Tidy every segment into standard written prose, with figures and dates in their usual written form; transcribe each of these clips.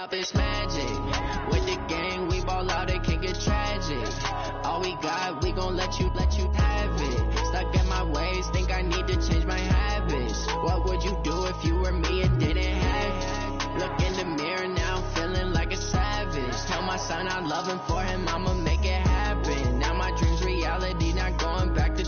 hip-hop is magic. With the gang, we ball out, it can get tragic. All we got, we gon' let you have it. Stuck in my ways, think I need to change my habits. What would you do if you were me and didn't have it? Look in the mirror now, I'm feeling like a savage. Tell my son I love him, for him I'ma make it happen. Now my dream's reality, not going back to.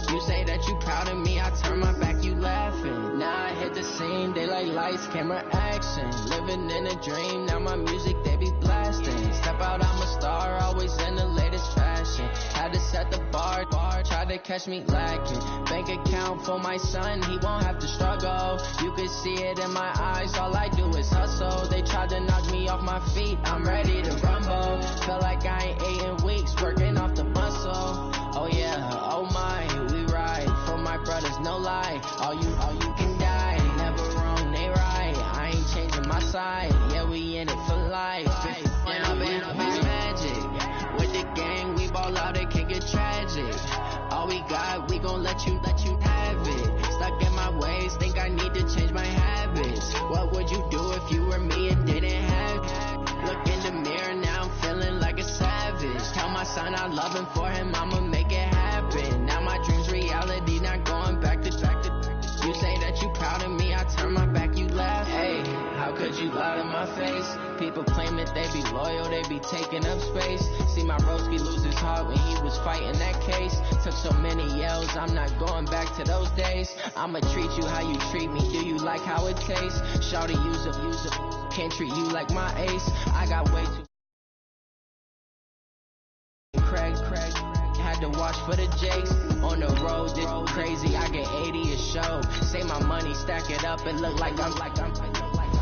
You say that you proud of me, I turn my back, you laughing. Now I hit the scene, they like lights, camera, action. Living in a dream, now my music, they be blasting. Step out, I'm a star, always in the latest fashion. Had to set the bar, try to catch me lacking. Bank account for my son, he won't have to struggle. You can see it in my eyes, all I do is hustle. They tried to knock me off my feet, I'm ready to rumble. Feel like I ain't ate in weeks, working off the muscle. Oh yeah, oh my, we ride for my brothers, no lie. All you can die, never wrong, they right. I ain't changing my side, yeah, we in it for life. Down, it's magic. With the gang, we ball out, it can get tragic. All we got, we gon' let you have it. Stuck in my ways, think I need to change my habits. What would you do if you were me and didn't have it? Look in the mirror, now I'm feeling like a savage. Tell my son I love him, for him I'ma make it happen. Now my dream's reality, not going back to. You say that you proud of me, I turn my back, you laugh. Hey, how could you lie to my face? People claim that they be loyal, they be taking up space. See my broski lose his heart when he was fighting that case. Took so many yells, I'm not going back to those days. I'ma treat you how you treat me, do you like how it tastes? Shawty, use up, can't treat you like my ace. I got way too Craig, had to watch for the Jakes. On the road, it's crazy, I get 80 a show. Say my money, stack it up, and look like I'm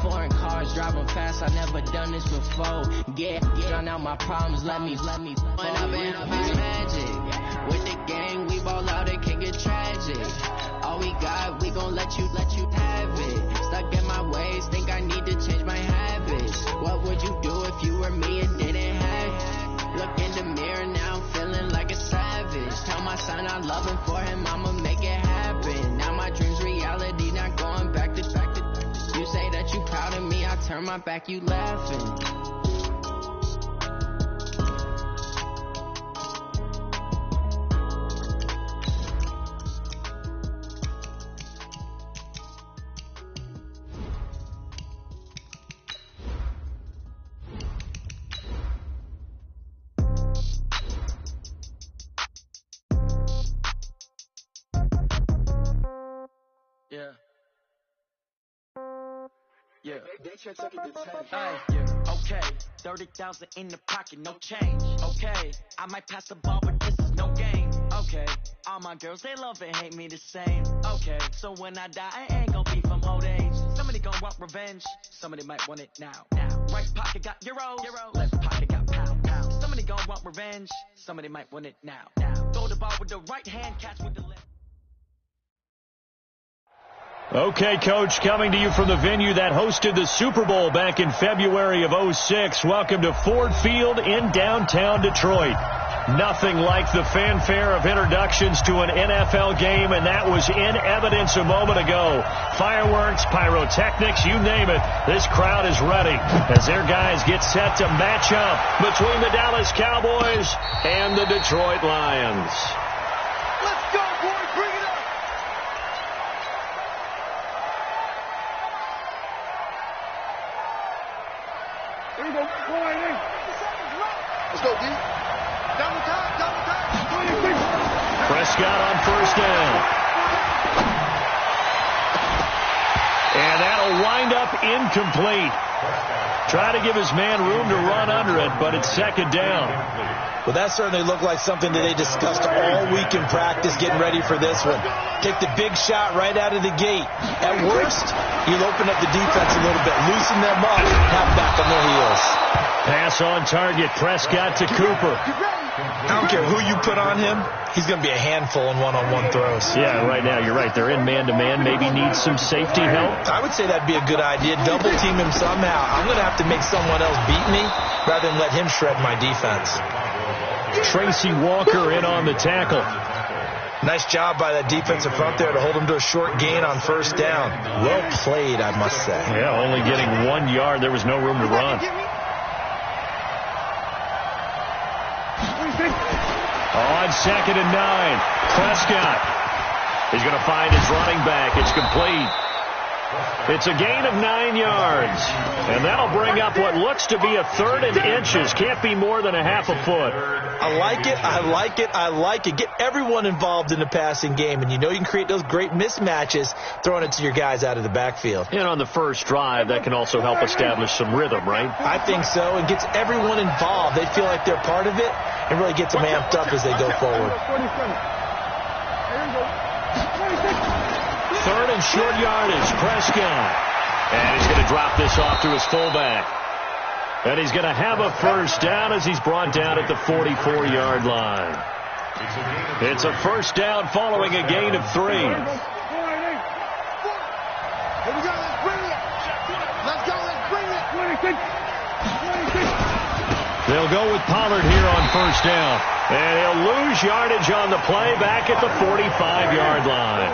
foreign cars, driving fast, I never done this before. Drown out my problems, let me When I've been up, it's magic. With the gang, we ball out, it can get tragic. All we got, we gon' let you have it. Stuck in my ways, think I need to change my habits. What would you do if you were me and didn't have it? Look in the mirror, now I'm feeling like a savage. Tell my son I love him, for him I'ma make it happen. Now my dream's reality, not going back to. You say that you proud of me, I turn my back, you laughing. Yeah. Yeah. Okay. 30,000 in the pocket, no change. Okay. I might pass the ball, but this is no game. Okay. All my girls, they love and hate me the same. Okay. So when I die, I ain't gonna be from old age. Somebody gonna want revenge. Somebody might want it now. Right pocket got euro. Left pocket got pound. Somebody gonna want revenge. Somebody might want it now. Throw the ball with the right hand, catch with the left. Okay, Coach, coming to you from the venue that hosted the Super Bowl back in February of '06. Welcome to Ford Field in downtown Detroit. Nothing like the fanfare of introductions to an NFL game, and that was in evidence a moment ago. Fireworks, pyrotechnics, you name it. This crowd is ready as their guys get set to match up between the Dallas Cowboys and the Detroit Lions. Let's go, boys. Bring it up. Here we go. Let's go, D. Double time. Prescott on first down. And that'll wind up incomplete. Try to give his man room to run under it, but it's second down. Well, that certainly looked like something that they discussed all week in practice getting ready for this one. Take the big shot right out of the gate. At worst, you'll open up the defense a little bit, loosen them up, have back on their heels. Pass on target, Prescott to Cooper. I don't care who you put on him, he's going to be a handful in one-on-one throws. Yeah, right now, you're right. They're in man-to-man, maybe need some safety help. I would say that'd be a good idea. Double team him somehow. I'm going to have to make someone else beat me rather than let him shred my defense. Tracy Walker in on the tackle. Nice job by that defensive front there to hold them to a short gain on first down. Well played, I must say. Yeah, only getting 1 yard. There was no room to run. On 2nd and 9, Prescott. He's going to find his running back. It's complete. It's a gain of 9 yards. And that'll bring up what looks to be a 3rd and inches. Can't be more than a half a foot. I like it, I like it, I like it. Get everyone involved in the passing game, and you know you can create those great mismatches throwing it to your guys out of the backfield. And on the first drive, that can also help establish some rhythm, right? I think so, and gets everyone involved. They feel like they're part of it, and really gets them amped up as they go forward. 3rd and short yardage, Prescott. And he's going to drop this off to his fullback. And he's going to have a first down as he's brought down at the 44-yard line. It's a first down following a gain of 3. Here we go, let's bring it. Let's go, let's bring it. 26. They'll go with Pollard here on first down. And he'll lose yardage on the play back at the 45-yard line.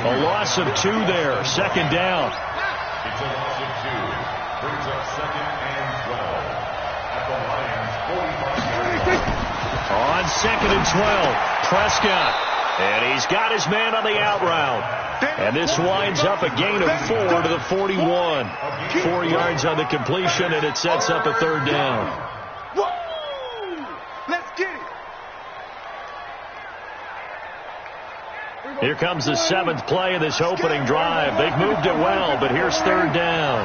A loss of 2 there. 2nd down. It's a loss of 2. Brings up 2nd and 12 at the Lions' 45-yard line. On 2nd and 12, Prescott. And he's got his man on the out route. And this winds up a gain of 4 to the 41. 4 yards on the completion, and it sets up a 3rd down. Let's get it. Here comes the 7th play of this opening drive. They've moved it well, but here's 3rd down.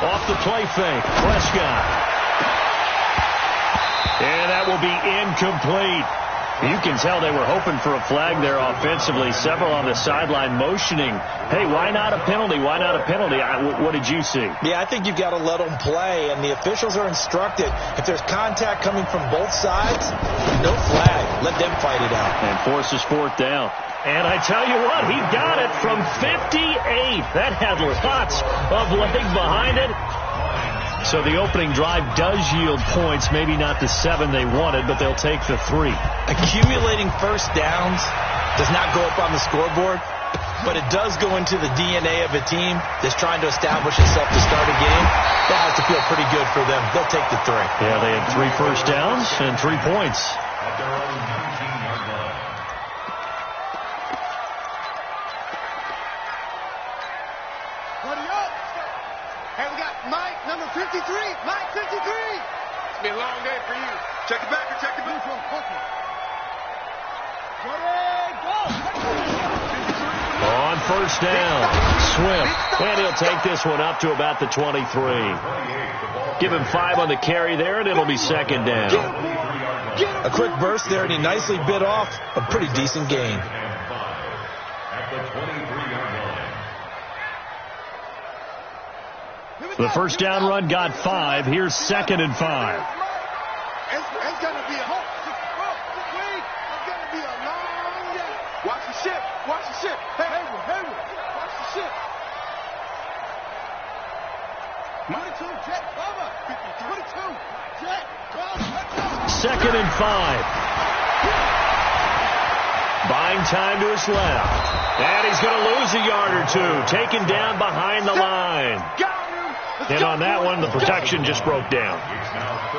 Off the play fake, Prescott. And that will be incomplete. You can tell they were hoping for a flag there offensively. Several on the sideline motioning, hey, why not a penalty? Why not a penalty? What did you see? Yeah, I think you've got to let them play, and the officials are instructed, if there's contact coming from both sides, no flag. Let them fight it out. And forces 4th down. And I tell you what, he got it from 58. That had lots of leg behind it. So the opening drive does yield points, maybe not the 7 they wanted, but they'll take the 3. Accumulating first downs does not go up on the scoreboard, but it does go into the DNA of a team that's trying to establish itself to start a game. That has to feel pretty good for them. They'll take the 3. Yeah, they had 3 first downs and 3 points. At their own 19-yard line. Buddy up. Hey, we got Mike, number 53. Mike, 53. It's been a long day for you. Check it back and check it back. On first down, Swift. And he'll take this one up to about the 23. Give him 5 on the carry there, and it'll be 2nd down. A quick burst there, and he nicely bit off a pretty decent gain. At the 23-yard line. The first down run got 5. Here's 2nd and 5. It's going to be a long day. Watch the ship. Watch the ship. Hey, watch the ship. 22, jet cover. 22, jet cover. 2nd and 5. Buying time to his left. And he's going to lose a yard or 2. Taken down behind the line. And on that one, the protection just broke down.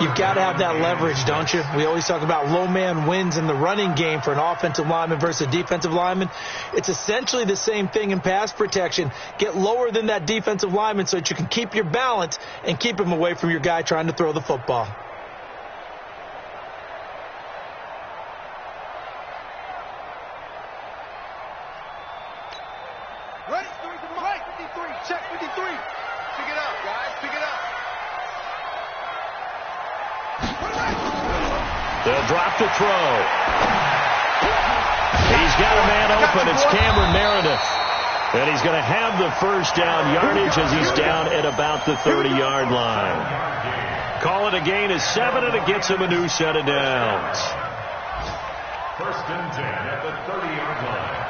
You've got to have that leverage, don't you? We always talk about low man wins in the running game for an offensive lineman versus a defensive lineman. It's essentially the same thing in pass protection. Get lower than that defensive lineman so that you can keep your balance and keep him away from your guy trying to throw the football. Ready? Mike, 53. Check 53. Pick it up, guys. Pick it up. They'll drop the throw. He's got a man open. It's Cameron Meredith. And he's going to have the first down yardage as he's down at about the 30-yard line. Call it a gain of 7, and it gets him a new set of downs. 1st and 10 at the 30-yard line.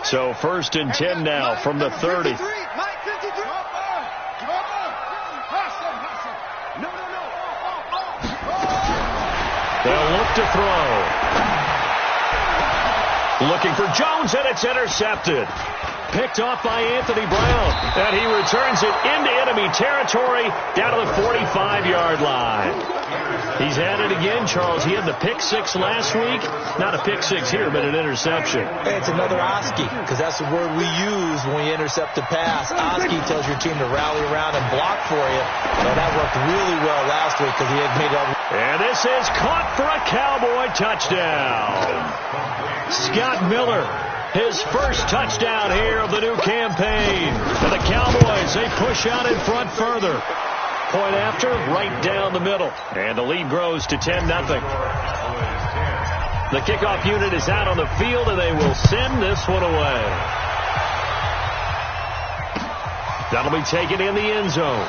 So 1st and 10 now from the 30. They'll look to throw. Looking for Jones, and it's intercepted. Picked off by Anthony Brown. And he returns it into enemy territory down to the 45-yard line. He's at it again, Charles. He had the pick six last week. Not a pick six here, but an interception. Hey, it's another Oski, because that's the word we use when we intercept a pass. Oski tells your team to rally around and block for you. And that worked really well last week because he had made it. And this is caught for a Cowboy touchdown. Scott Miller, his first touchdown here of the new campaign. And the Cowboys, they push out in front further. Point after, right down the middle. And the lead grows to 10-0. The kickoff unit is out on the field, and they will send this one away. That'll be taken in the end zone.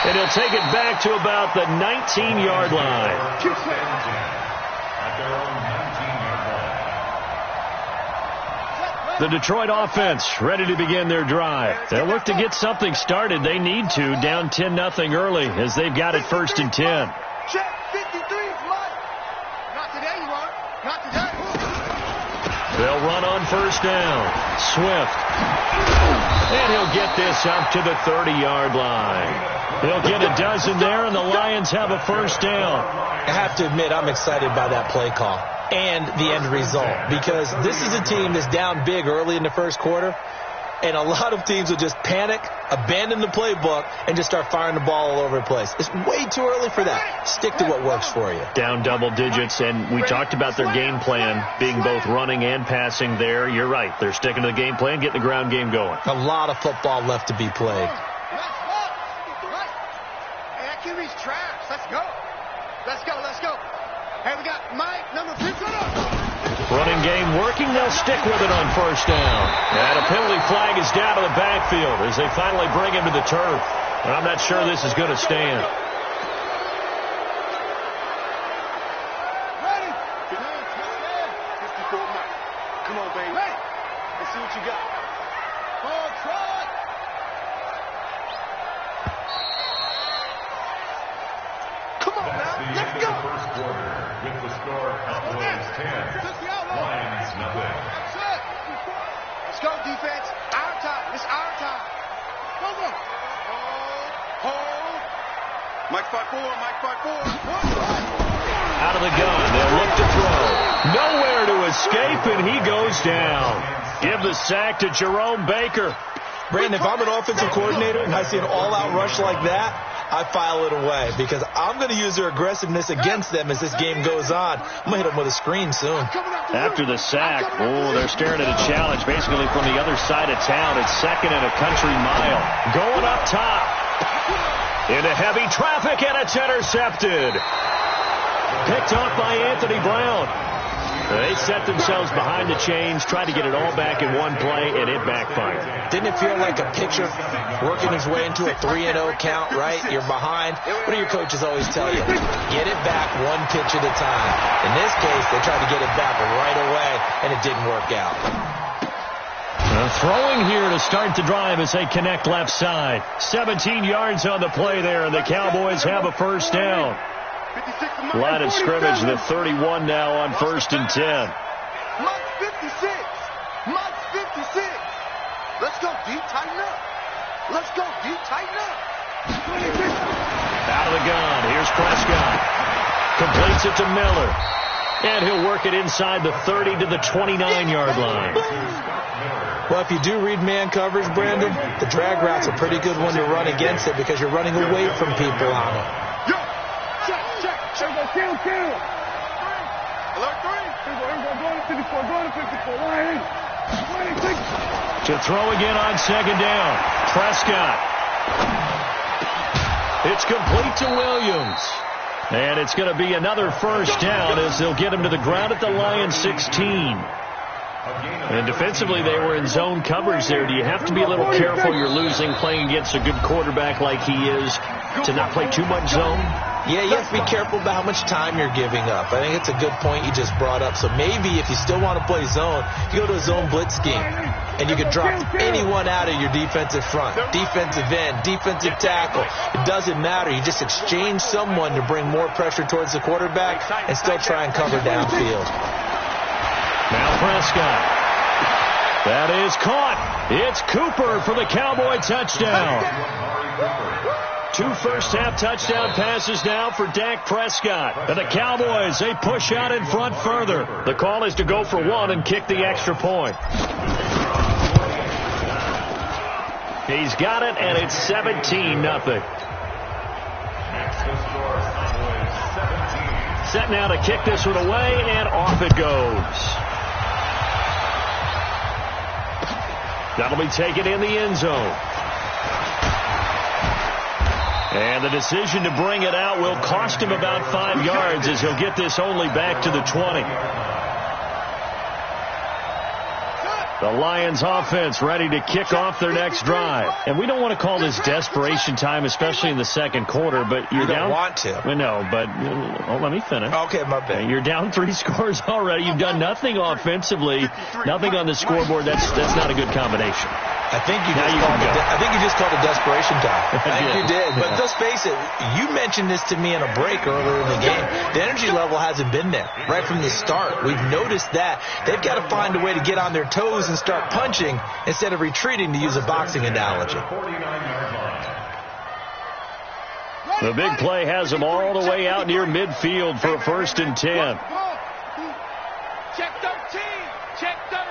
And he'll take it back to about the 19-yard line. The Detroit offense ready to begin their drive. They'll look to get something started. They need to, down 10-0 early as they've got it 1st and 10. Check 53, Mike. Not today, you won't. Not today. They'll run on 1st down. Swift. And he'll get this up to the 30-yard line. He'll get a dozen there, and the Lions have a 1st down. I have to admit, I'm excited by that play call and the end result, because this is a team that's down big early in the first quarter, and a lot of teams will just panic, abandon the playbook, and just start firing the ball all over the place. It's way too early for that. Stick to what works for you. Down double digits, and we talked about their game plan being both running and passing there. You're right. They're sticking to the game plan, getting the ground game going. A lot of football left to be played. Hey, that QB's trash. Let's go. Let's go. Let's go. Hey, we got Mike, number 2. Running game working. They'll stick with it on 1st down. And a penalty flag is down to the backfield as they finally bring him to the turf. And I'm not sure this is going to stand. Ready? 54, Mike. Come on, baby. Let's see what you got. Oh, try. Come on now. Let's go. First quarter with the score Cowboys 10, Lions nothing. That's it. Let's go, defense. Our time. It's our time. Go, go. Hold. Mike 5-4. Mike 5-4. Out of the gun. They'll look to throw. Nowhere to escape, and he goes down. Give the sack to Jerome Baker. Brandon, if I'm an offensive coordinator and I see an all-out rush like that, I file it away because I'm going to use their aggressiveness against them as this game goes on. I'm going to hit them with a screen soon. After the sack, they're staring at a challenge basically from the other side of town. It's 2nd and a country mile. Going up top. Into heavy traffic, and it's intercepted. Picked off by Anthony Brown. They set themselves behind the chains, tried to get it all back in one play, and it backfired. Didn't it feel like a pitcher working his way into a 3-0 count, right? You're behind. What do your coaches always tell you? Get it back one pitch at a time. In this case, they tried to get it back right away, and it didn't work out. Throwing here to start the drive as they connect left side. 17 yards on the play there, and the Cowboys have a 1st down. Line of scrimmage, the 31 now on 1st and 10. Mike 56. Mike 56. Let's go deep, tighten up. Let's go deep, tighten up. Out of the gun. Here's Prescott. Completes it to Miller. And he'll work it inside the 30 to the 29-yard line. Well, if you do read man coverage, Brandon, the drag route's a pretty good one to run against it because you're running away from people on it. Check. Alert 3. To throw again on 2nd down. Prescott. It's complete to Williams. And it's going to be another 1st down as they'll get him to the ground at the Lions 16. And defensively, they were in zone coverage there. Do you have to be a little careful? You're losing playing against a good quarterback like he is. to not play too much zone? Yeah, you have to be careful about how much time you're giving up. I think it's a good point you just brought up. So maybe if you still want to play zone, you go to a zone blitz scheme. And you can drop anyone out of your defensive front, defensive end, defensive tackle. It doesn't matter. You just exchange someone to bring more pressure towards the quarterback and still try and cover downfield. Now Prescott. That is caught. It's Cooper for the Cowboy touchdown. 2 first-half touchdown passes now for Dak Prescott. And the Cowboys, they push out in front further. The call is to go for 1 and kick the extra point. He's got it, and it's 17-0. Set now to kick this one away, and off it goes. That'll be taken in the end zone. And the decision to bring it out will cost him about 5 yards as he'll get this only back to the 20. The Lions offense ready to kick off their next drive. And we don't want to call this desperation time, especially in the second quarter, but you're down. You don't want to. Well, no, but let me finish. Okay, my bad. You're down 3 scores already. You've done nothing offensively, nothing on the scoreboard. That's not a good combination. I think you just called it desperation time. I think you did. But let's face it, you mentioned this to me in a break earlier in the game. The energy level hasn't been there right from the start. We've noticed that. They've got to find a way to get on their toes and start punching instead of retreating, to use a boxing analogy. The big play has them all the way out near midfield for a 1st and 10. Check 13. Check 13.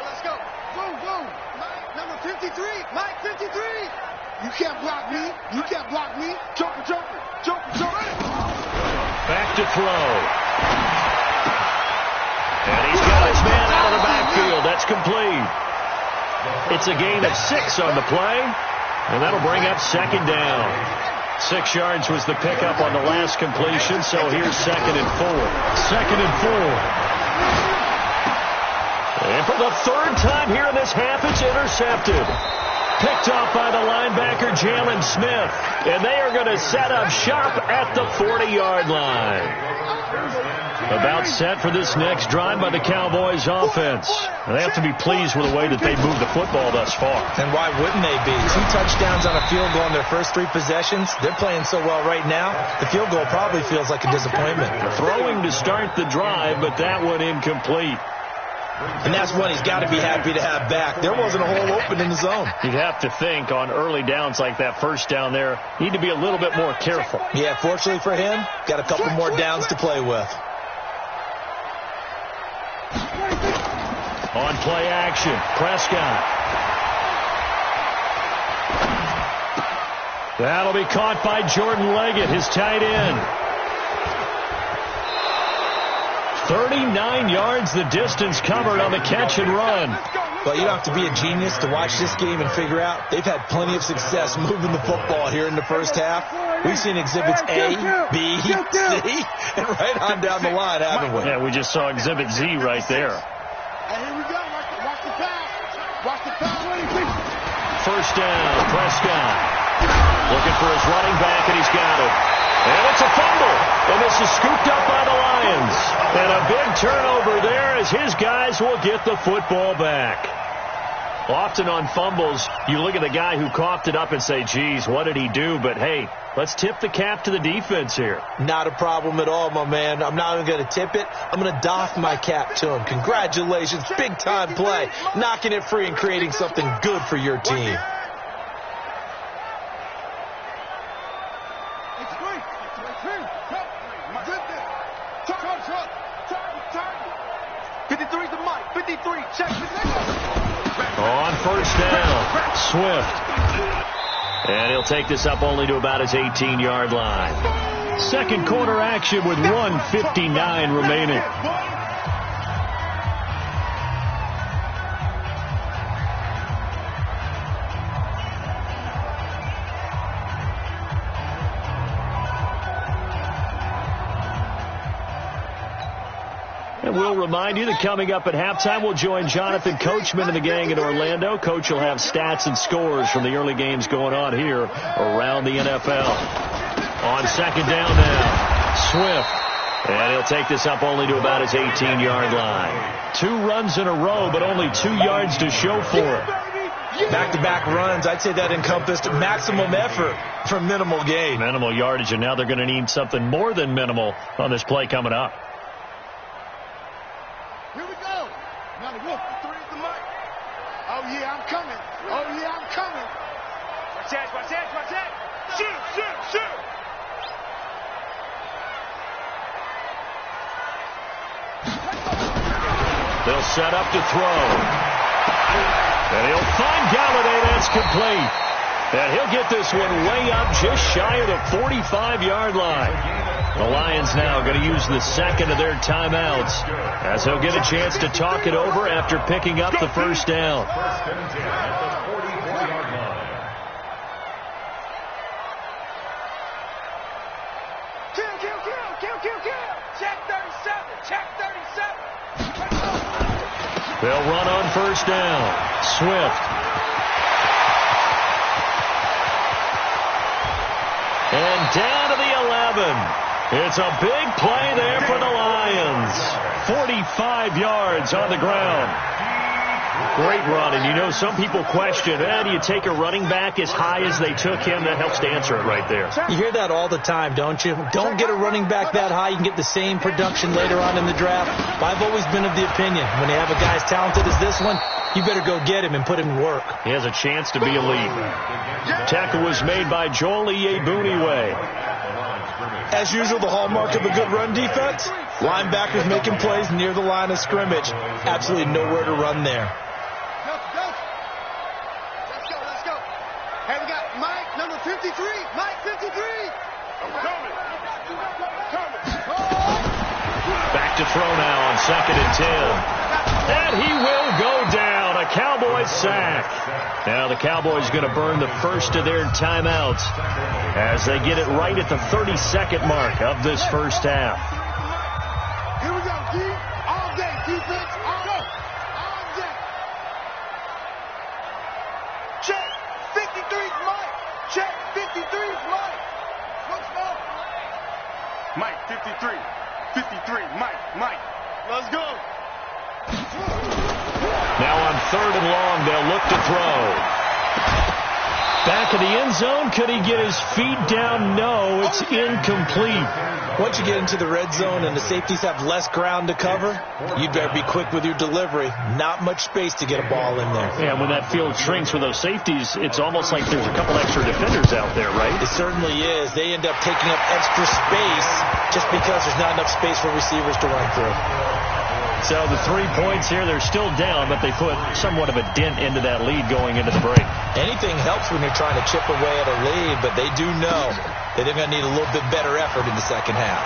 Let's go. Whoa. Mike, number 53. Mike, 53. You can't block me. Joker. Back to throw. And he's got his man out of the backfield. That's complete. It's a gain of 6 on the play, and that'll bring up 2nd down. 6 yards was the pickup on the last completion, so here's 2nd and 4. 2nd and 4. And for the 3rd time here in this half, it's intercepted. Picked off by the linebacker, Jalen Smith. And they are going to set up shop at the 40-yard line. About set for this next drive by the Cowboys offense. And they have to be pleased with the way that they moved the football thus far. And why wouldn't they be? 2 touchdowns on a field goal in their first 3 possessions. They're playing so well right now, the field goal probably feels like a disappointment. Throwing to start the drive, but that one incomplete. And that's one he's got to be happy to have back. There wasn't a hole open in the zone. You'd have to think on early downs like that first down there, need to be a little bit more careful. Yeah, fortunately for him, got a couple more downs to play with. On play action, Prescott. That'll be caught by Jordan Leggett, his tight end. 39 yards the distance covered on the catch and run. Well, you don't have to be a genius to watch this game and figure out they've had plenty of success moving the football here in the first half. We've seen exhibits A, B, C, and right on down the line, haven't we? Yeah, we just saw exhibit Z right there. And here we go. Watch the pass. Watch the pass. First down, Prescott. Looking for his running back, and he's got it. And it's a fumble. And this is scooped up by the Lions. And a big turnover there as his guys will get the football back. Often on fumbles, you look at the guy who coughed it up and say, geez, what did he do? But, hey, let's tip the cap to the defense here. Not a problem at all, my man. I'm not even going to tip it. I'm going to doff my cap to him. Congratulations. Big-time play. Knocking it free and creating something good for your team. On first down, Swift. And he'll take this up only to about his 18-yard line. Second quarter action with 1:59 remaining. we'll remind you that coming up at halftime, we'll join Jonathan Coachman and the gang in Orlando. Coach will have stats and scores from the early games going on here around the NFL. On second down now, Swift. And he'll take this up only to about his 18-yard line. 2 runs in a row, but only 2 yards to show for it. Back-to-back runs, I'd say that encompassed maximum effort for minimal gain. Minimal yardage, and now they're going to need something more than minimal on this play coming up. Here we go. Now the wolf, 3 is the mic. Oh, yeah, I'm coming. Oh, yeah, I'm coming. Watch that, watch that, watch that. Shoot, shoot, shoot. They'll set up to throw. And he'll find Galladay. That's complete. And he'll get this one way up just shy of the 45-yard line. The Lions now going to use the second of their timeouts as he'll get a chance to talk it over after picking up the first down. First and 10 at the 44-yard line. Kill, kill, kill, kill, kill, kill. Check 37, check 37. They'll run on first down. Swift. And down to the 11. It's a big play there for the Lions. 45 yards on the ground. Great run, and you know some people question, do you take a running back as high as they took him? That helps to answer it right there. You hear that all the time, don't you? Don't get a running back that high. You can get the same production later on in the draft. But I've always been of the opinion, when you have a guy as talented as this one, you better go get him and put him to work. He has a chance to be elite. Tackle was made by Joel Iyebuniwe. As usual, the hallmark of a good run defense, linebackers making plays near the line of scrimmage. Absolutely nowhere to run there. Let's go. Hey, we got Mike, number 53. Mike, 53. Coming. Back to throw now on second and 10. And he will go down. A Cowboys sack. Now the Cowboys going to burn the first of their timeouts as they get it right at the 32nd mark of this first half. Here we go, D. All day, defense. All day. Check. 53's Mike. Check. 53's Mike. What's up? Mike, 53. 53. Mike. Let's go. Now on third and long, they'll look to throw. Back in the end zone, could he get his feet down? No, it's incomplete. Once you get into the red zone and the safeties have less ground to cover, you better be quick with your delivery. Not much space to get a ball in there. Yeah, when that field shrinks with those safeties, it's almost like there's a couple extra defenders out there, right? It certainly is. They end up taking up extra space just because there's not enough space for receivers to run through. So the 3 points here, they're still down, but they put somewhat of a dent into that lead going into the break. Anything helps when you're trying to chip away at a lead, but they do know that they're going to need a little bit better effort in the second half.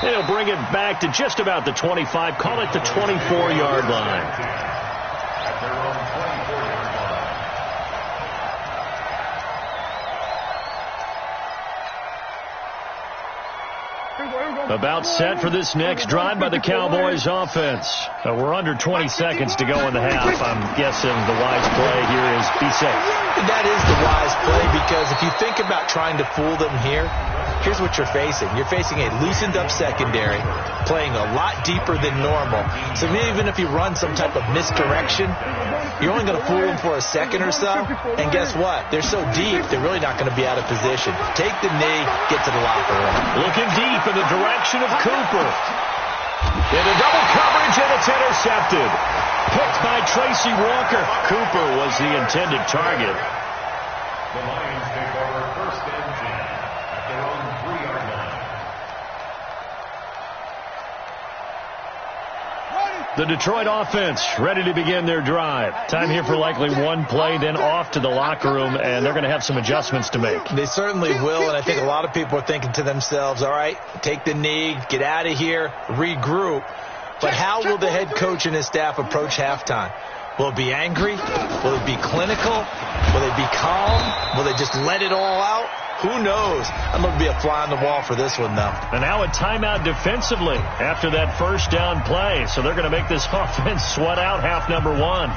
They'll bring it back to just about the 25, call it the 24-yard line. At their own 24-yard line. About set for this next drive by the Cowboys offense. We're under 20 seconds to go in the half. I'm guessing the wise play here is be safe. That is the wise play, because if you think about trying to fool them here, here's what you're facing. You're facing a loosened up secondary, playing a lot deeper than normal. So even if you run some type of misdirection, you're only going to fool them for a second or so. And guess what? They're so deep, they're really not going to be out of position. Take the knee, get to the locker room. Looking deep in the direction of Cooper. Into double coverage, and it's intercepted. Picked by Tracy Walker. Cooper was the intended target. The Lions take over first and 10 at their own 3-yard line. The Detroit offense ready to begin their drive. Time here for likely one play, then off to the locker room, and they're going to have some adjustments to make. They certainly will, and I think a lot of people are thinking to themselves, all right, take the knee, get out of here, regroup. But how will the head coach and his staff approach halftime? Will it be angry? Will it be clinical? Will it be calm? Will they just let it all out? Who knows? I'd love to be a fly on the wall for this one, though. And now a timeout defensively after that first down play. So they're going to make this offense sweat out half number one.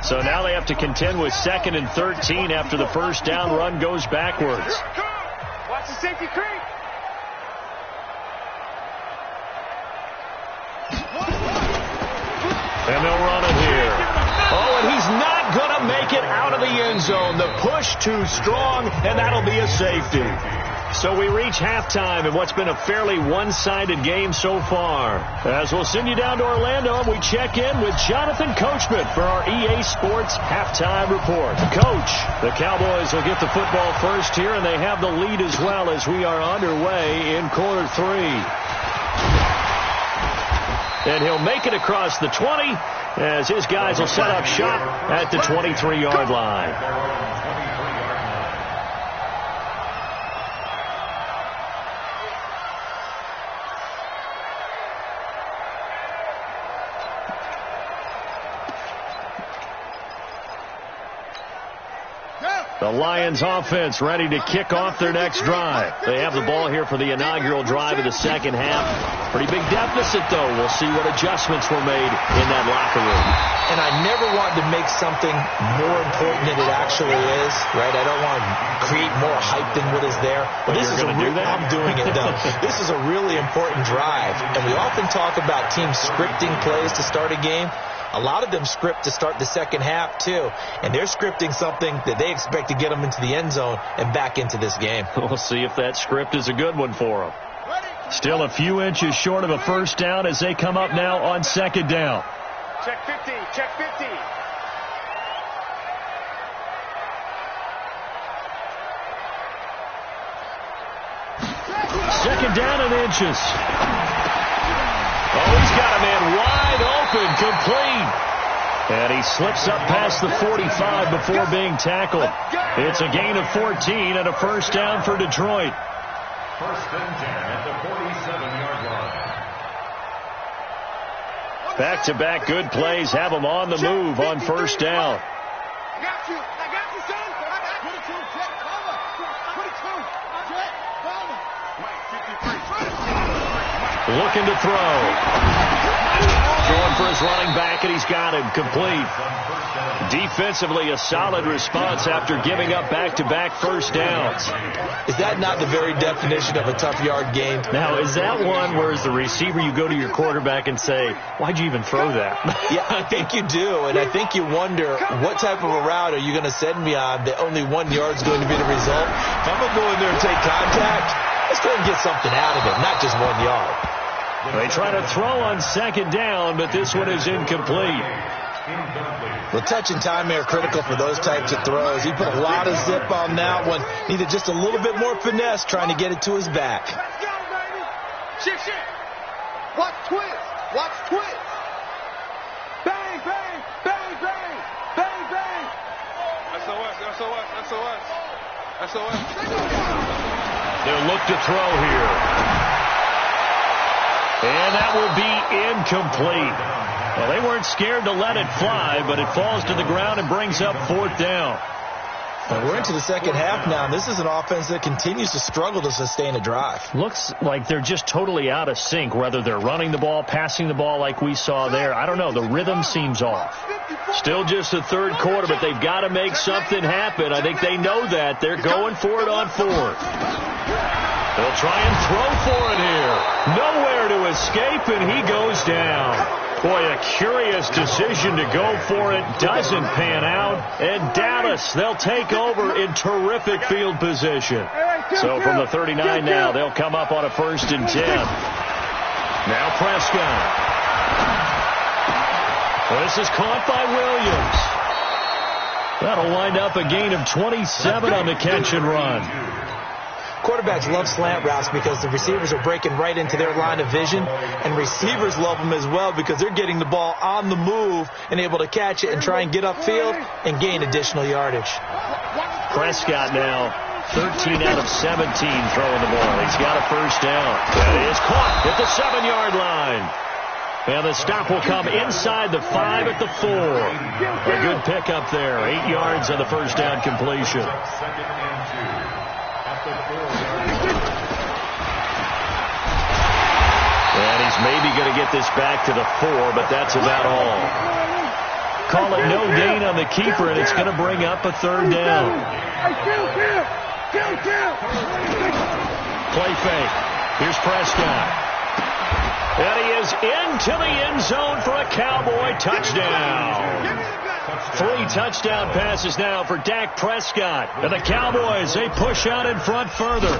So now they have to contend with 2nd and 13 after the first down run goes backwards. Watch the safety creep. And they'll run it here. Oh, and he's not going to make it out of the end zone. The push too strong, and that'll be a safety. So we reach halftime in what's been a fairly one-sided game so far. As we'll send you down to Orlando, and we check in with Jonathan Coachman for our EA Sports Halftime Report. Coach, the Cowboys will get the football first here, and they have the lead as well as we are underway in quarter 3. And he'll make it across the 20 as his guys will set up shop at the 23-yard line. The Lions offense ready to kick off their next drive. They have the ball here for the inaugural drive of the second half. Pretty big deficit, though. We'll see what adjustments were made in that locker room. And I never wanted to make something more important than it actually is, right? I don't want to create more hype than what is there. But this is I'm doing it, though. This is a really important drive. And we often talk about teams scripting plays to start a game. A lot of them script to start the second half, too. And they're scripting something that they expect to get them into the end zone and back into this game. We'll see if that script is a good one for them. Still a few inches short of a first down as they come up now on second down. Check 50, check 50. Second down and inches. Oh, he's got a man wide open, complete. And he slips up past the 45 before being tackled. It's a gain of 14 and a first down for Detroit. First and 10 at the 47-yard line. Back-to-back good plays have them on the move on first down. I got you, son. 22, check, cover. 22, check, cover. Looking to throw. Throwing for his running back, and he's got him complete. Defensively, a solid response after giving up back-to-back first downs. Is that not the very definition of a tough yard game? Now, is that one where as the receiver you go to your quarterback and say, why'd you even throw that? Yeah, I think you do, and I think you wonder what type of a route are you going to send me on that only 1 yard's going to be the result? If I'm going to go in there and take contact, let's go and get something out of it, not just 1 yard. They try to throw on second down, but this one is incomplete. Well, touch and time are critical for those types of throws. He put a lot of zip on that one. Needed just a little bit more finesse trying to get it to his back. Let's go, baby. Shit. Watch twist. Watch twist. Bang, bang, bang, bang, bang, bang. SOS. They'll look to throw here. And that will be incomplete. Well, they weren't scared to let it fly, but it falls to the ground and brings up fourth down. Well, we're into the second half now, and this is an offense that continues to struggle to sustain a drive. Looks like they're just totally out of sync, whether they're running the ball, passing the ball like we saw there. I don't know. The rhythm seems off. Still just the third quarter, but they've got to make something happen. I think they know that. They're going for it on fourth. They'll try and throw for it here. Nowhere to escape, and he goes down. Boy, a curious decision to go for it. Doesn't pan out. And Dallas, they'll take over in terrific field position. So from the 39 now, they'll come up on a 1st and 10. Now Prescott. This is caught by Williams. That'll wind up a gain of 27 on the catch and run. Quarterbacks love slant routes because the receivers are breaking right into their line of vision, and receivers love them as well because they're getting the ball on the move and able to catch it and try and get upfield and gain additional yardage. Prescott now 13 out of 17 throwing the ball. He's got a first down. That is caught at the 7-yard line. And the stop will come inside the 5 at the 4. A good pickup there. 8 yards on the first down completion. Second and 2 at the 4-yard line. And he's maybe going to get this back to the 4, but that's about all. Call it no gain on the keeper, and it's going to bring up a third down. Play fake. Here's Prescott. And he is into the end zone for a Cowboy touchdown. 3 touchdown passes now for Dak Prescott. And the Cowboys, they push out in front further.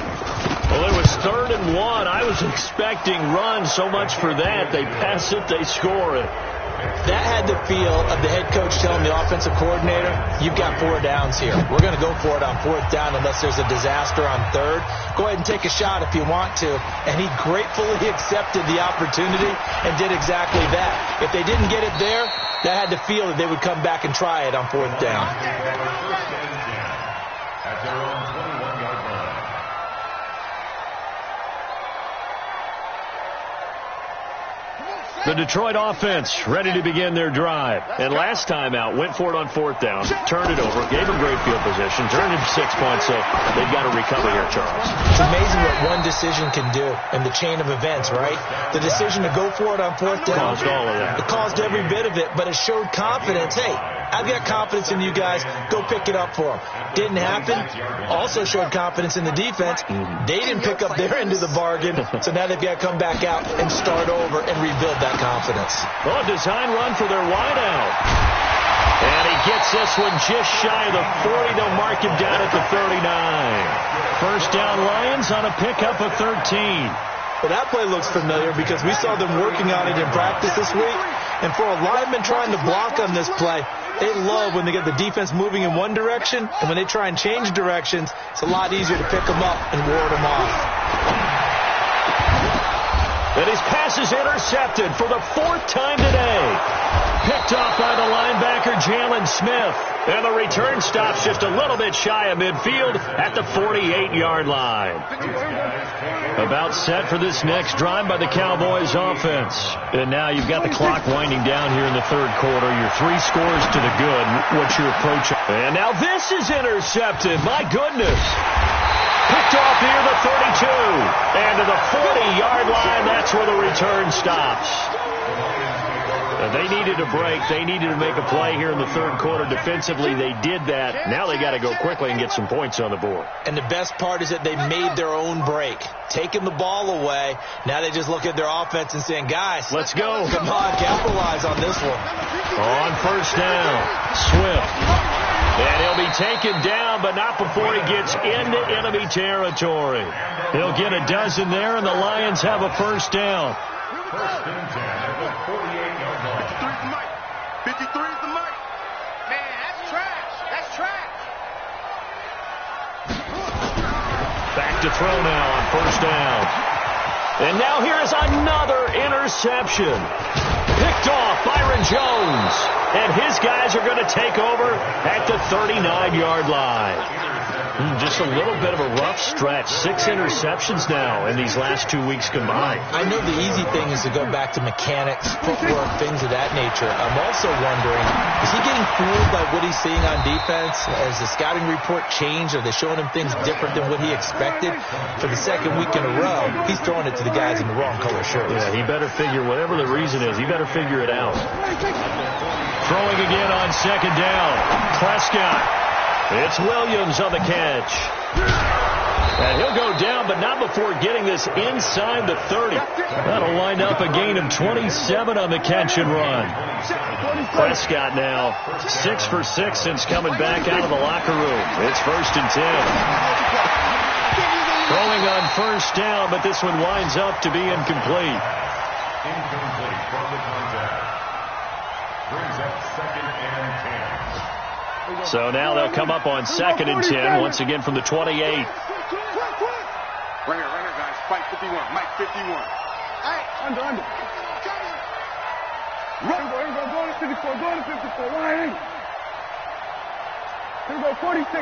Well, it was 3rd and 1. I was expecting run, so much for that. They pass it, they score it. That had the feel of the head coach telling the offensive coordinator, you've got 4 downs here. We're going to go for it on 4th down unless there's a disaster on 3rd. Go ahead and take a shot if you want to. And he gratefully accepted the opportunity and did exactly that. If they didn't get it there, that had the feel that they would come back and try it on 4th down. At their own 21-yard line. The Detroit offense ready to begin their drive. And last time out, went for it on 4th down, turned it over, gave them great field position, turned it 6 points, so they've got to recover here, Charles. It's amazing what one decision can do in the chain of events, right? The decision to go for it on 4th down. Caused all of that. It caused every bit of it, but it showed confidence. Hey, I've got confidence in you guys. Go pick it up for them. Didn't happen. Also showed confidence in the defense. They didn't pick up their end of the bargain, so now they've got to come back out and start over and rebuild that confidence. Well, a design run for their wideout. And he gets this one just shy of the 40. They'll mark him down at the 39. First down Lions on a pickup of 13. Well, that play looks familiar because we saw them working on it in practice this week. And for a lineman trying to block on this play, they love when they get the defense moving in one direction. And when they try and change directions, it's a lot easier to pick them up and ward them off. And his pass is intercepted for the 4th time today. Picked off by the linebacker, Jalen Smith. And the return stops just a little bit shy of midfield at the 48-yard line. About set for this next drive by the Cowboys offense. And now you've got the clock winding down here in the 3rd quarter. You're 3 scores to the good. What's your approach? And now this is intercepted. My goodness. Picked off near the 32. And to the 40-yard line, that's where the return stops. They needed a break. They needed to make a play here in the 3rd quarter. Defensively, they did that. Now they got to go quickly and get some points on the board. And the best part is that they made their own break. Taking the ball away. Now they just look at their offense and saying, guys, let's go. Come on, capitalize on this one. On first down, Swift. And he'll be taken down, but not before he gets into enemy territory. He'll get a dozen there, and the Lions have a first down. First and 10 at the 48-yard line. 53 is the mic. Man, that's trash. That's trash. Back to throw now on first down. And now here is another interception. Picked off Byron Jones. And his guys are going to take over at the 39-yard line. Just a little bit of a rough stretch. 6 interceptions now in these last 2 weeks combined. I know the easy thing is to go back to mechanics, footwork, things of that nature. I'm also wondering, is he getting fooled by what he's seeing on defense? Has the scouting report changed? Are they showing him things different than what he expected? For the 2nd week in a row, he's throwing it to the guys in the wrong color shirts. Yeah, he better figure, whatever the reason is, he better figure it out. Throwing again on 2nd down. Prescott. It's Williams on the catch. And he'll go down, but not before getting this inside the 30. That'll wind up a gain of 27 on the catch and run. Prescott now 6 for 6 since coming back out of the locker room. It's 1st and 10. Throwing on first down, but this one winds up to be incomplete. Incomplete from the contact. Brings up 2nd and 10. So now they'll come up on 2nd and 10, once again from the 28. Right here, guys. Fight 51. Mike 51. Hey, under. Run. Go to 54. Go to 54. Right. Here we go. 46.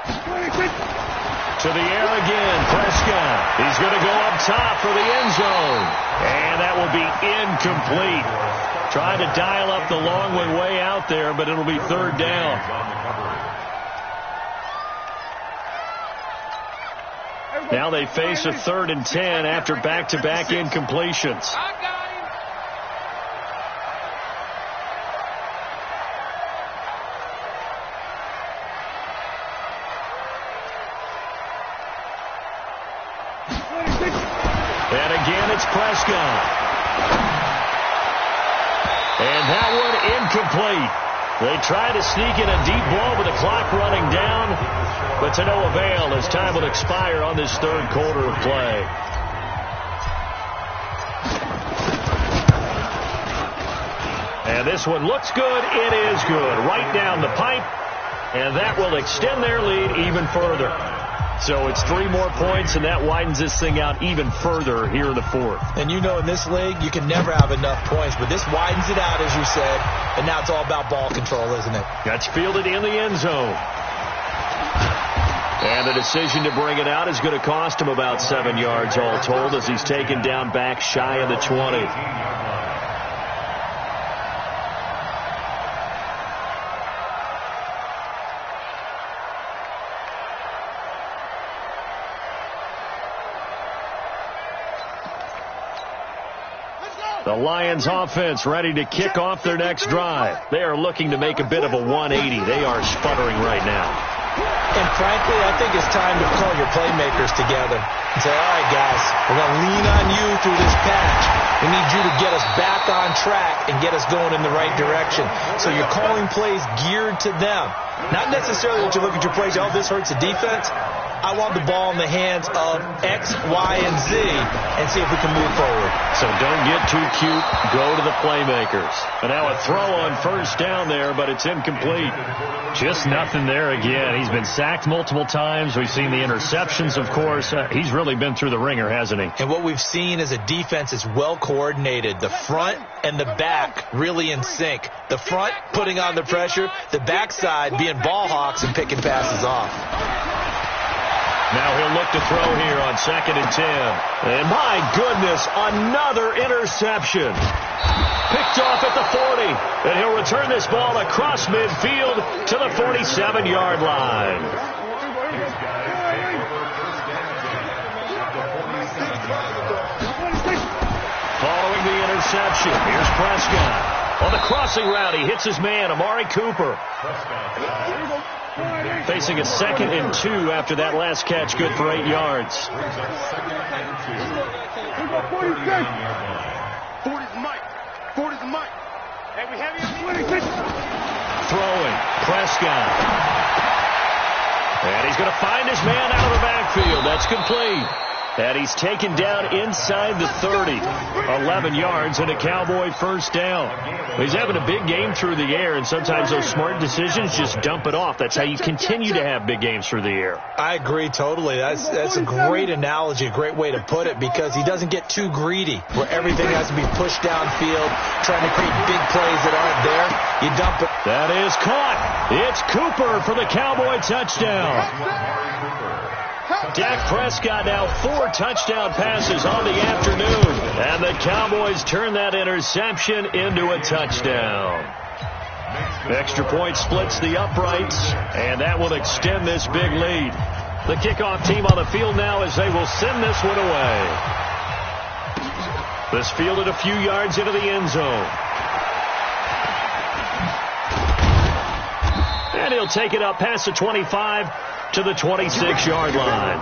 To the air again, Prescott. He's going to go up top for the end zone. And that will be incomplete. Tried to dial up the long one way out there, but it'll be third down. Now they face a 3rd and 10 after back-to-back incompletions. And again, it's Prescott. And that one incomplete. They try to sneak in a deep ball with the clock running down, but to no avail as time will expire on this third quarter of play. And this one looks good. It is good. Right down the pipe, and that will extend their lead even further. So it's 3 more points, and that widens this thing out even further here in the 4th. And you know, in this league, you can never have enough points, but this widens it out, as you said, and now it's all about ball control, isn't it? That's fielded in the end zone. And the decision to bring it out is going to cost him about 7 yards all told as he's taken down back shy of the 20. The Lions offense ready to kick off their next drive. They are looking to make a bit of a 180. They are sputtering right now. And frankly, I think it's time to call your playmakers together and say, all right, guys, we're going to lean on you through this patch. We need you to get us back on track and get us going in the right direction. So you're calling plays geared to them. Not necessarily that you look at your plays, oh, this hurts the defense. I want the ball in the hands of X, Y, and Z and see if we can move forward. So don't get too cute. Go to the playmakers. And now a throw on first down there, but it's incomplete. Just nothing there again. He's been sacked multiple times. We've seen the interceptions, of course. He's really been through the ringer, hasn't he? And what we've seen is a defense is well coordinated. The front and the back really in sync. The front putting on the pressure, the backside being ball hawks and picking passes off. Now he'll look to throw here on 2nd and 10. And my goodness, another interception. Picked off at the 40. And he'll return this ball across midfield to the 47-yard line. Following the interception, here's Prescott. On the crossing route, he hits his man, Amari Cooper. Facing a 2nd and 2 after that last catch, good for 8 yards. 40's Mike. 40's Mike. And we have you. Throwing, Prescott. And he's going to find his man out of the backfield. That's complete. And he's taken down inside the 30. 11 yards and a Cowboy first down. He's having a big game through the air, and sometimes those smart decisions just dump it off. That's how you continue to have big games through the air. I agree totally. That's a great analogy, a great way to put it, because he doesn't get too greedy where everything has to be pushed downfield, trying to create big plays that aren't there. You dump it. That is caught. It's Cooper for the Cowboy touchdown. Dak Prescott now 4 touchdown passes on the afternoon. And the Cowboys turn that interception into a touchdown. Extra point splits the uprights, and that will extend this big lead. The kickoff team on the field now as they will send this one away. This fielded a few yards into the end zone. And he'll take it up past the 25 to the 26-yard line.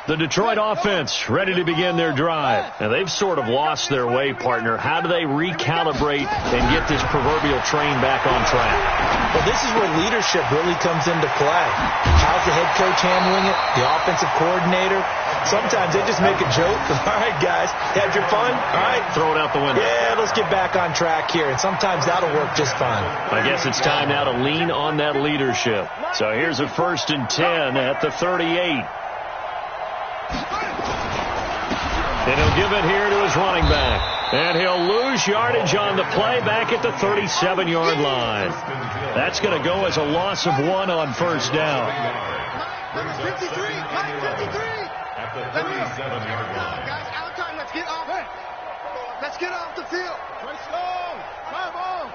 The Detroit offense ready to begin their drive. Now, they've sort of lost their way, partner. How do they recalibrate and get this proverbial train back on track? Well, this is where leadership really comes into play. How's the head coach handling it? The offensive coordinator? Sometimes they just make a joke. All right, guys, had your fun? All right. Throw it out the window. Yeah, let's get back on track here. And sometimes that'll work just fine. I guess it's time now to lean on that leadership. So here's a 1st and 10 at the 38. And he'll give it here to his running back. And he'll lose yardage on the play back at the 37-yard line. That's going to go as a loss of 1 on 1st down. Number 53, 53. At the 37-yard line. Guys, out of time. Let's get off. Let's get off the field. Let's go. Come on.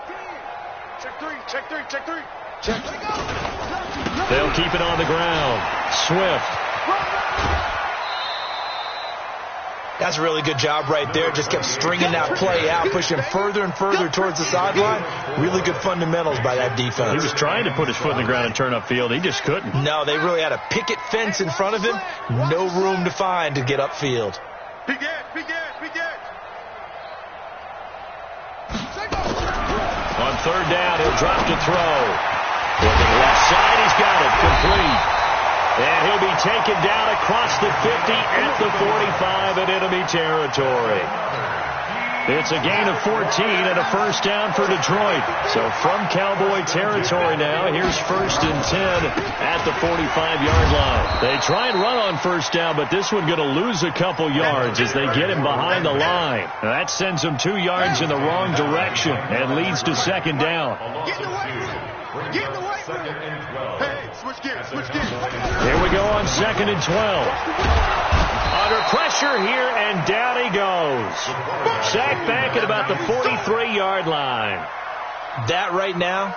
Check three. Check three. Check three. Check. They'll keep it on the ground. Swift. That's a really good job right there. Just kept stringing that play out, pushing further and further towards the sideline. Really good fundamentals by that defense. He was trying to put his foot in the ground and turn upfield. He just couldn't. No, they really had a picket fence in front of him. No room to find to get upfield. Big edge. Big edge. Big edge. On 3rd down, he'll drop to throw. Look at the left side. He's got it. Complete. And he'll be taken down across the 50 at the 45 in enemy territory. It's a gain of 14 and a 1st down for Detroit. So from Cowboy territory now, here's 1st and 10 at the 45-yard line. They try and run on 1st down, but this one going to lose a couple yards as they get him behind the line. Now that sends them 2 yards in the wrong direction and leads to 2nd down. Get in the weight room. Get in the weight room. Hey, switch gears. Switch gears. Here we go on 2nd and 12. Under pressure here, and down he goes. Sacked back at about the 43-yard line. That right now,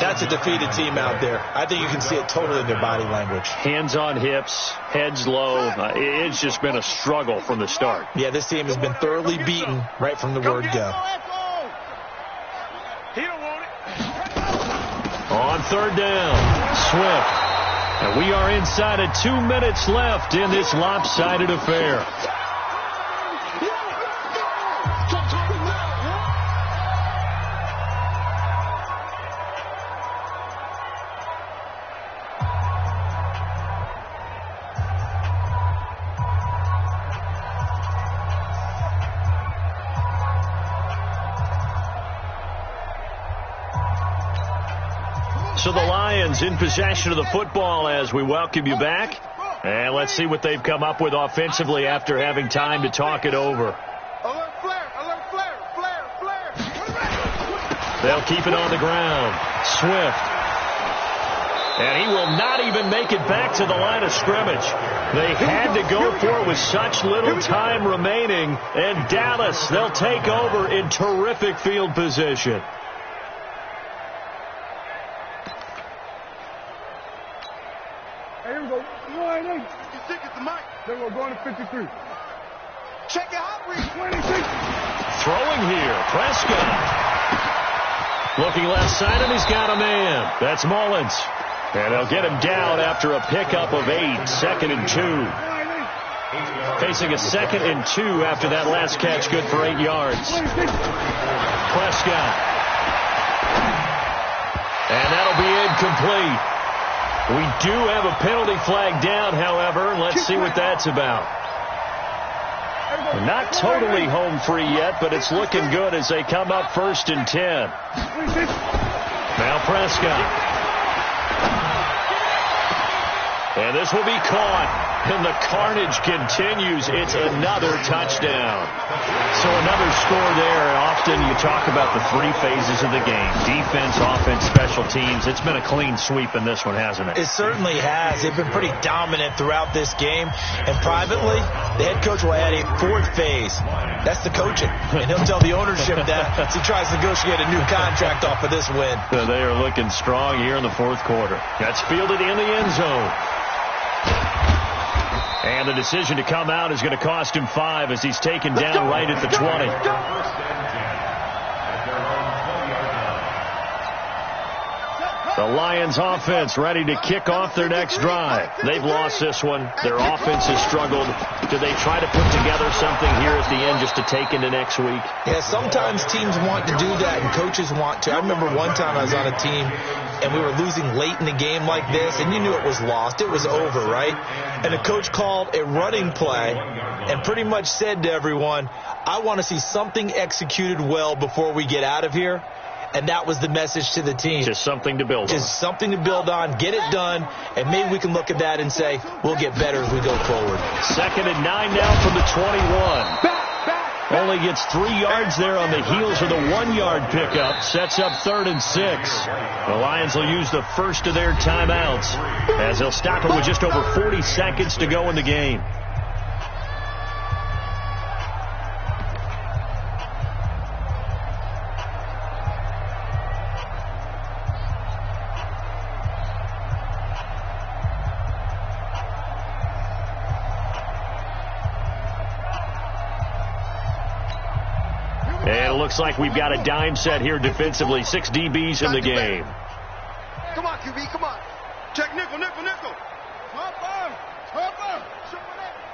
that's a defeated team out there. I think you can see it totally in their body language. Hands on hips, heads low. It's just been a struggle from the start. Yeah, this team has been thoroughly beaten right from the word go. He don't want it. On 3rd down, Swift. And we are inside of 2 minutes left in this lopsided affair. So the Lions in possession of the football as we welcome you back. And let's see what they've come up with offensively after having time to talk it over. Alert flare, alert flare, flare, flare. They'll keep it on the ground. Swift. And he will not even make it back to the line of scrimmage. They had to go for it with such little time remaining. And Dallas, they'll take over in terrific field position. Here we go. Line 8. 56 is the mic. Then we're going to 53. Check it out. 26. Throwing here. Prescott. Looking left side, and he's got a man. That's Mullins. And they'll get him down after a pickup of 8. 2nd and 2. Facing a 2nd and 2 after that last catch. Good for 8 yards. Prescott. And that'll be incomplete. We do have a penalty flag down, however. Let's see what that's about. We're not totally home free yet, but it's looking good as they come up 1st and 10. Now Prescott. And this will be caught. And the carnage continues. It's another touchdown. So another score there. Often you talk about the 3 phases of the game. Defense, offense, special teams. It's been a clean sweep in this one, hasn't it? It certainly has. They've been pretty dominant throughout this game. And privately, the head coach will add a 4th phase. That's the coaching. And he'll tell the ownership that as he tries to negotiate a new contract off of this win. They are looking strong here in the 4th quarter. That's fielded in the end zone. And the decision to come out is going to cost him 5 as he's taken down right at the 20. The Lions offense ready to kick off their next drive. They've lost this one. Their offense has struggled. Do they try to put together something here at the end just to take into next week? Yeah, sometimes teams want to do that and coaches want to. I remember one time I was on a team and we were losing late in the game like this, and you knew it was lost. It was over, right? And the coach called a running play and pretty much said to everyone, I want to see something executed well before we get out of here. And that was the message to the team. Just something to build on. Just something to build on, get it done, and maybe we can look at that and say, we'll get better as we go forward. 2nd and 9 now from the 21. Only gets 3 yards there on the heels of the 1-yard pickup. Sets up 3rd and 6. The Lions will use the first of their timeouts as they'll stop it with just over 40 seconds to go in the game. And it looks like we've got a dime set here defensively. 6 DBs in the game. Come on, QB, come on. Check nickel, nickel, nickel.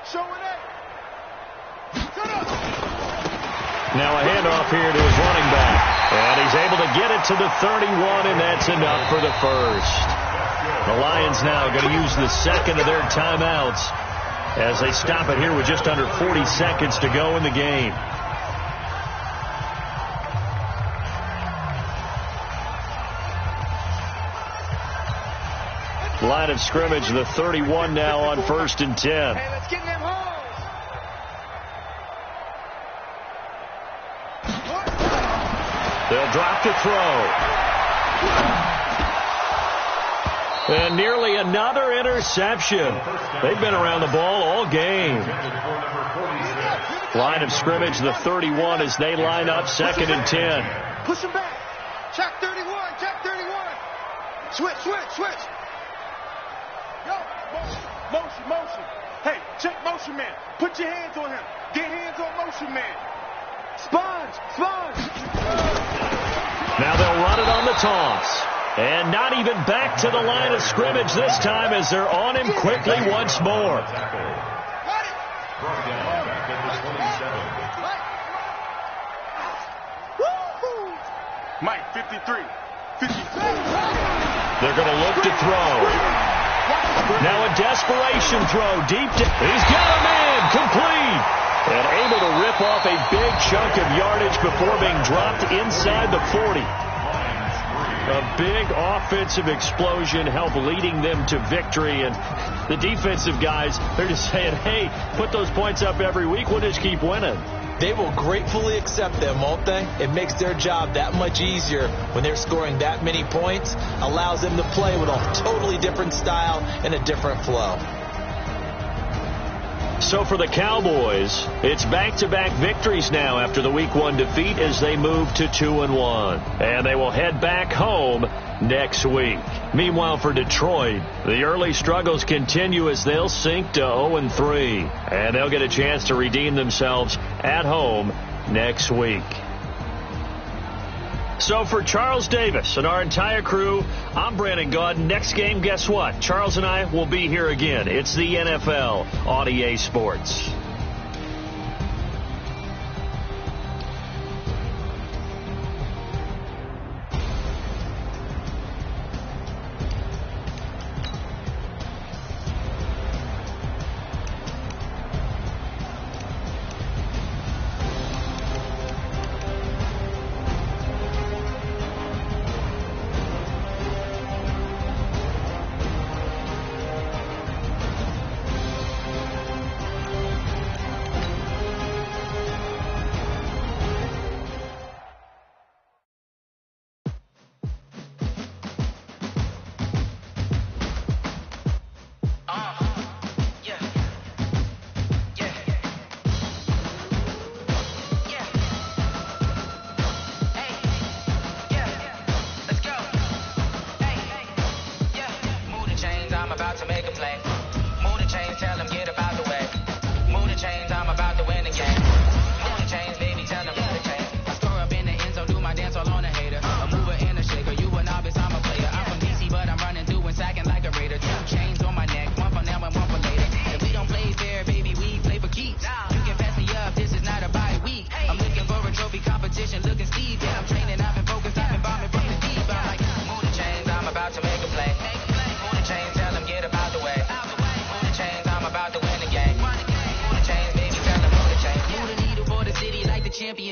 Show it. Now a handoff here to his running back. And he's able to get it to the 31, and that's enough for the first. The Lions now going to use the second of their timeouts as they stop it here with just under 40 seconds to go in the game. Line of scrimmage, the 31 now on 1st and 10. Hey, let's get them holes. They'll drop to throw. And nearly another interception. They've been around the ball all game. Line of scrimmage, the 31 as they line up 2nd and 10. Push him back. Check 31, check 31. Switch. Yo, motion. Hey, check motion man. Put your hands on him. Get hands on motion man. Sponge. Now they'll run it on the toss. And not even back to the line of scrimmage this time as they're on him quickly once more. Mike, 53. They're going to look to throw. Now a desperation throw deep. He's got him in, complete. And able to rip off a big chunk of yardage before being dropped inside the 40. A big offensive explosion helped leading them to victory. And the defensive guys, they're just saying, hey, put those points up every week. We'll just keep winning. They will gratefully accept them, won't they? It makes their job that much easier when they're scoring that many points. Allows them to play with a totally different style and a different flow. So for the Cowboys, it's back-to-back victories now after the Week 1 defeat as they move to 2-1. And they will head back home next week. Meanwhile, for Detroit, the early struggles continue as they'll sink to 0-3. And they'll get a chance to redeem themselves at home next week. So for Charles Davis and our entire crew, I'm Brandon Gaud. Next game, guess what? Charles and I will be here again. It's the NFL on EA Sports.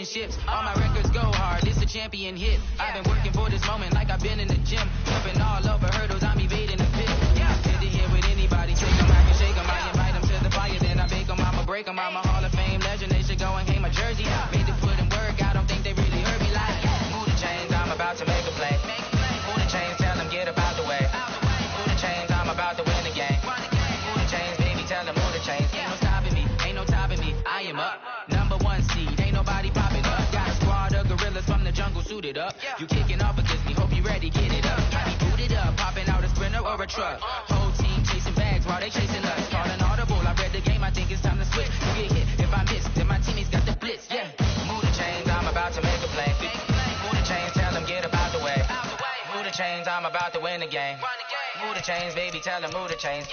championships. All my records go hard, this a champion hit. I've been working for this moment like I've been in the gym. Jumping all over hurdles, I'm evading the pit. Did it here with anybody, take them, I can shake them. I invite them to the fire, then I bake them. I'ma break them, I'm a Hall of Fame legend. They should go and hang my jersey. Made to put in work, I don't think they really heard me like. Move the chains, I'm about to make a play. Move the chains, tell them get up out the way. Move the chains, I'm about to win the game. Move the chains, baby, tell them move the chains. Ain't no stopping me, ain't no topping me. I am up, number one seed, ain't nobody popping up. Got a squad of gorillas from the jungle suited up. You kicking off against me, hope you ready, get it up. I be booted up, popping out a Sprinter or a truck. Whole team chasing bags while they chasing us. Calling audible, I read the game, I think it's time to switch. You get hit, if I miss, then my teammates got the blitz, yeah. Move the chains, I'm about to make a play. Move the chains, tell them get up out the way. Move the chains, I'm about to win the game. Move the chains, baby, tell them move the chains.